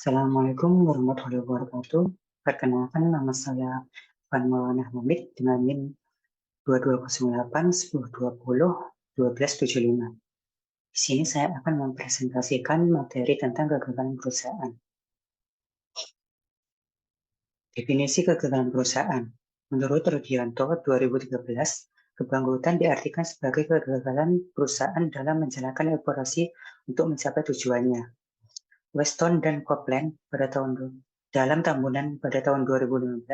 Assalamualaikum warahmatullahi wabarakatuh. Perkenalkan, nama saya Van Maulana Hamid dengan NIM 2208-1020-1275. Di sini saya akan mempresentasikan materi tentang kegagalan perusahaan. Definisi kegagalan perusahaan. Menurut Rudianto 2013, kebangkrutan diartikan sebagai kegagalan perusahaan dalam menjalankan operasi untuk mencapai tujuannya. Weston dan Copeland dalam tambunan pada tahun 2015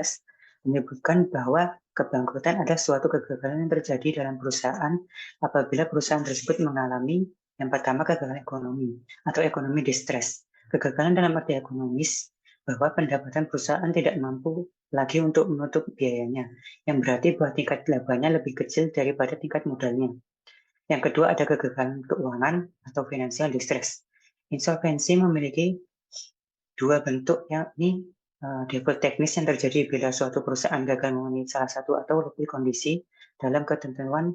menyebutkan bahwa kebangkrutan adalah suatu kegagalan yang terjadi dalam perusahaan apabila perusahaan tersebut mengalami yang pertama kegagalan ekonomi atau ekonomi distress. Kegagalan dalam arti ekonomis bahwa pendapatan perusahaan tidak mampu lagi untuk menutup biayanya, yang berarti bahwa tingkat labanya lebih kecil daripada tingkat modalnya. Yang kedua ada kegagalan keuangan atau financial distress. Insolvensi memiliki dua bentuk, yakni default teknis yang terjadi bila suatu perusahaan gagal memenuhi salah satu atau lebih kondisi dalam ketentuan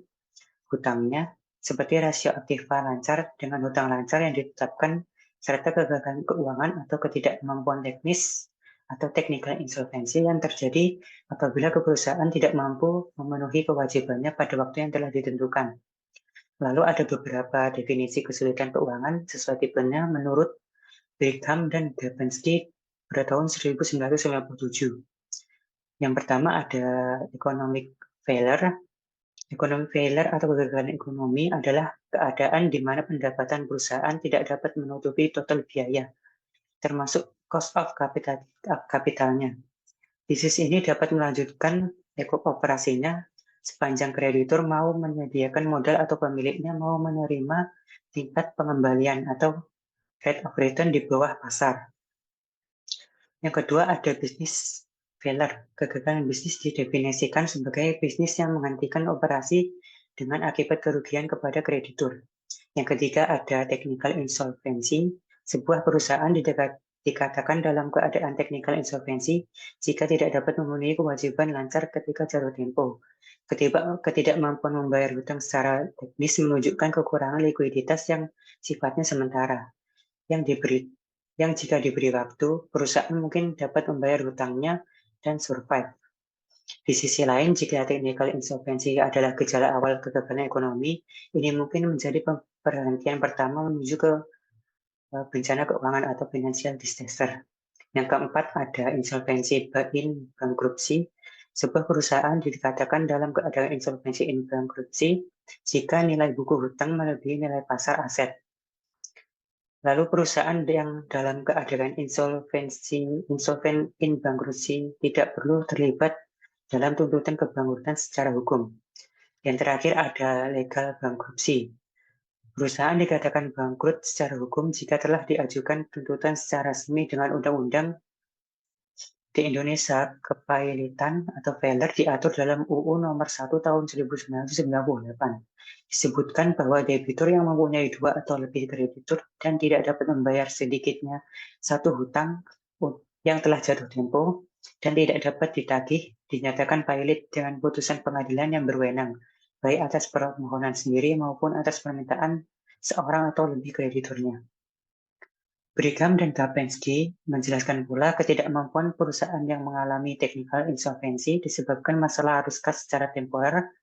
hutangnya, seperti rasio aktiva lancar dengan hutang lancar yang ditetapkan, serta kegagalan keuangan atau ketidakmampuan teknis atau technical insolvency yang terjadi apabila perusahaan tidak mampu memenuhi kewajibannya pada waktu yang telah ditentukan. Lalu ada beberapa definisi kesulitan keuangan sesuai tipenya menurut Brigham dan Gapenski pada tahun 1997. Yang pertama ada economic failure. Economic failure atau kegagalan ekonomi adalah keadaan di mana pendapatan perusahaan tidak dapat menutupi total biaya, termasuk cost of capitalnya. Bisnis ini dapat melanjutkan operasinya sepanjang kreditur mau menyediakan modal atau pemiliknya mau menerima tingkat pengembalian atau rate of return di bawah pasar. Yang kedua ada bisnis failure. Kegagalan bisnis didefinisikan sebagai bisnis yang menghentikan operasi dengan akibat kerugian kepada kreditur. Yang ketiga ada technical insolvency. Sebuah perusahaan dikatakan dalam keadaan technical insolvency jika tidak dapat memenuhi kewajiban lancar ketika jatuh tempo. Ketidakmampuan membayar hutang secara teknis menunjukkan kekurangan likuiditas yang sifatnya sementara. Yang jika diberi waktu, perusahaan mungkin dapat membayar hutangnya dan survive. Di sisi lain, jika technical insolvency adalah gejala awal kegagalan ekonomi, ini mungkin menjadi perhentian pertama menuju ke bencana keuangan atau financial disaster. Yang keempat ada insolvency in bankruptcy. Sebuah perusahaan dikatakan dalam keadaan insolvency in bankruptcy jika nilai buku hutang melebihi nilai pasar aset. Lalu perusahaan yang dalam keadaan insolvent in bankruptcy tidak perlu terlibat dalam tuntutan kebangkrutan secara hukum. Yang terakhir ada legal bankruptcy. Perusahaan dikatakan bangkrut secara hukum jika telah diajukan tuntutan secara resmi dengan undang-undang di Indonesia. Kepailitan atau failure diatur dalam UU nomor 1 tahun 1998. Disebutkan bahwa debitur yang mempunyai dua atau lebih kreditur dan tidak dapat membayar sedikitnya satu hutang yang telah jatuh tempo dan tidak dapat ditagih dinyatakan pailit dengan putusan pengadilan yang berwenang, baik atas permohonan sendiri maupun atas permintaan seorang atau lebih krediturnya. Brigham dan Gapenski menjelaskan pula ketidakmampuan perusahaan yang mengalami technical insolvency disebabkan masalah arus kas secara temporer.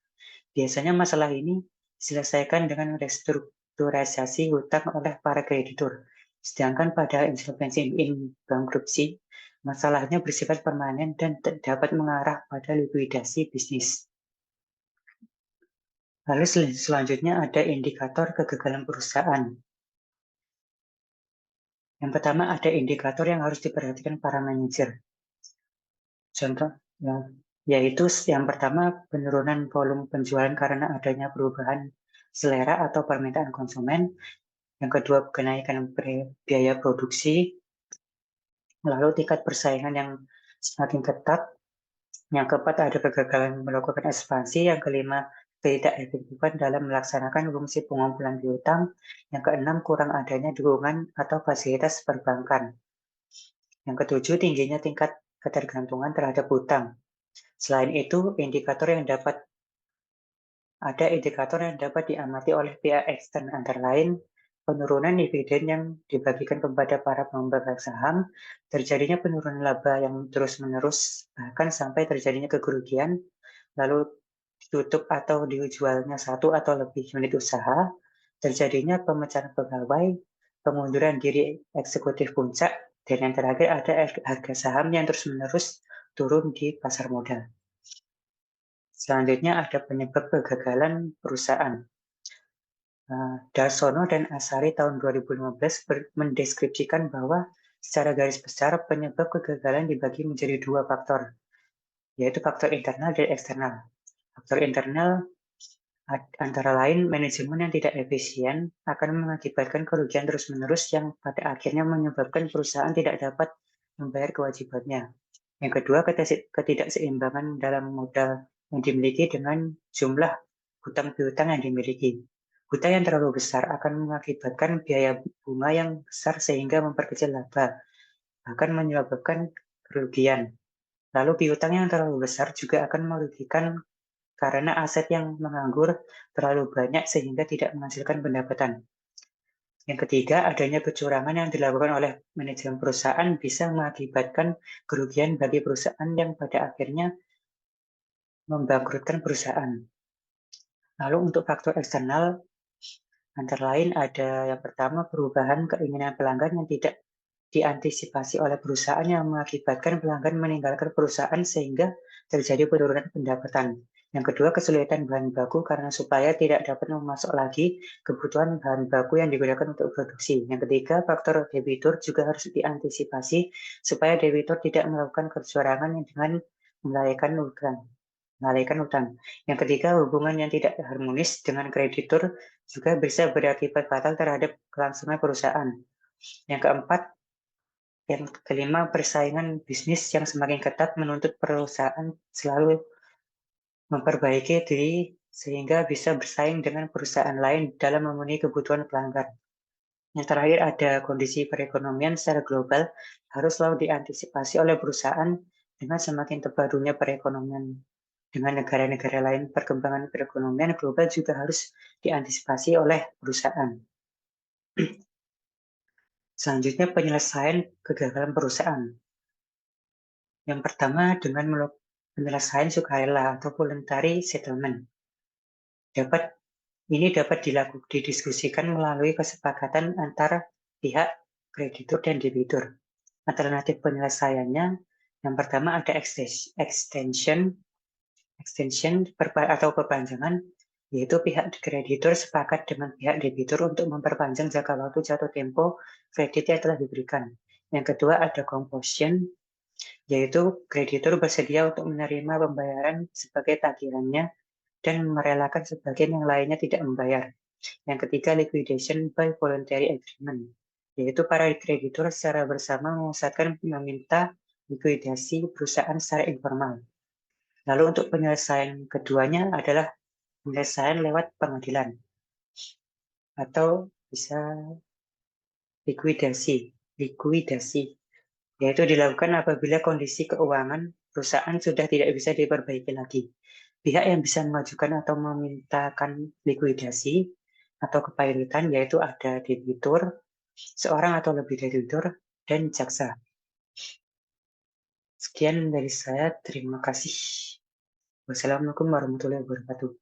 Biasanya masalah ini diselesaikan dengan restrukturisasi hutang oleh para kreditur. Sedangkan pada insolvency in bankruptcy, masalahnya bersifat permanen dan dapat mengarah pada likuidasi bisnis. Lalu selanjutnya ada indikator kegagalan perusahaan. Yang pertama ada indikator yang harus diperhatikan para manajer. Contoh, yaitu yang pertama penurunan volume penjualan karena adanya perubahan selera atau permintaan konsumen. Yang kedua kenaikan biaya produksi. Lalu tingkat persaingan yang semakin ketat. Yang keempat ada kegagalan melakukan ekspansi. Yang kelima ketidakefektifan dalam melaksanakan fungsi pengumpulan piutang. Yang keenam kurang adanya dukungan atau fasilitas perbankan. Yang ketujuh tingginya tingkat ketergantungan terhadap hutang. Selain itu, indikator yang dapat diamati oleh pihak ekstern antara lain penurunan dividen yang dibagikan kepada para pemegang saham, terjadinya penurunan laba yang terus-menerus, bahkan sampai terjadinya kerugian, lalu ditutup atau dijualnya satu atau lebih unit usaha, terjadinya pemecahan pegawai, pengunduran diri eksekutif puncak, dan yang terakhir ada harga saham yang terus-menerus turun di pasar modal. Selanjutnya ada penyebab kegagalan perusahaan. Darsono dan Asari tahun 2015 mendeskripsikan bahwa secara garis besar penyebab kegagalan dibagi menjadi dua faktor, yaitu faktor internal dan eksternal. Faktor internal antara lain manajemen yang tidak efisien akan mengakibatkan kerugian terus-menerus yang pada akhirnya menyebabkan perusahaan tidak dapat membayar kewajibannya. Yang kedua, ketidakseimbangan dalam modal yang dimiliki dengan jumlah hutang piutang yang dimiliki. Hutang yang terlalu besar akan mengakibatkan biaya bunga yang besar sehingga memperkecil laba, bahkan menyebabkan kerugian. Lalu piutang yang terlalu besar juga akan merugikan karena aset yang menganggur terlalu banyak sehingga tidak menghasilkan pendapatan. Yang ketiga, adanya kecurangan yang dilakukan oleh manajemen perusahaan bisa mengakibatkan kerugian bagi perusahaan yang pada akhirnya membangkrutkan perusahaan. Lalu untuk faktor eksternal, antara lain ada yang pertama perubahan keinginan pelanggan yang tidak diantisipasi oleh perusahaan yang mengakibatkan pelanggan meninggalkan perusahaan sehingga terjadi penurunan pendapatan. Yang kedua, kesulitan bahan baku karena supaya tidak dapat memasok lagi kebutuhan bahan baku yang digunakan untuk produksi. Yang ketiga, faktor debitur juga harus diantisipasi supaya debitur tidak melakukan kecurangan dengan melalaikan utang. Yang ketiga, hubungan yang tidak harmonis dengan kreditur juga bisa berakibat fatal terhadap kelangsungan perusahaan. Yang keempat, yang kelima, persaingan bisnis yang semakin ketat menuntut perusahaan selalu memperbaiki diri sehingga bisa bersaing dengan perusahaan lain dalam memenuhi kebutuhan pelanggan. Yang terakhir ada kondisi perekonomian secara global harus selalu diantisipasi oleh perusahaan dengan semakin terpadunya perekonomian dengan negara-negara lain. Perkembangan perekonomian global juga harus diantisipasi oleh perusahaan. Selanjutnya penyelesaian kegagalan perusahaan. Yang pertama dengan penyelesaian sukarela atau voluntary settlement. Ini dapat didiskusikan melalui kesepakatan antara pihak kreditur dan debitur. Alternatif penyelesaiannya, yang pertama ada extension atau perpanjangan, yaitu pihak kreditur sepakat dengan pihak debitur untuk memperpanjang jangka waktu jatuh tempo kredit yang telah diberikan. Yang kedua ada compulsion, yaitu kreditur bersedia untuk menerima pembayaran sebagai tagihannya dan merelakan sebagian yang lainnya tidak membayar. Yang ketiga, liquidation by voluntary agreement, yaitu para kreditur secara bersama meminta likuidasi perusahaan secara informal. Lalu untuk penyelesaian keduanya adalah penyelesaian lewat pengadilan atau bisa likuidasi, yaitu dilakukan apabila kondisi keuangan perusahaan sudah tidak bisa diperbaiki lagi. Pihak yang bisa mengajukan atau memintakan likuidasi atau kepailitan yaitu ada debitur, seorang atau lebih debitur, dan jaksa. Sekian dari saya, terima kasih. Wassalamualaikum warahmatullahi wabarakatuh.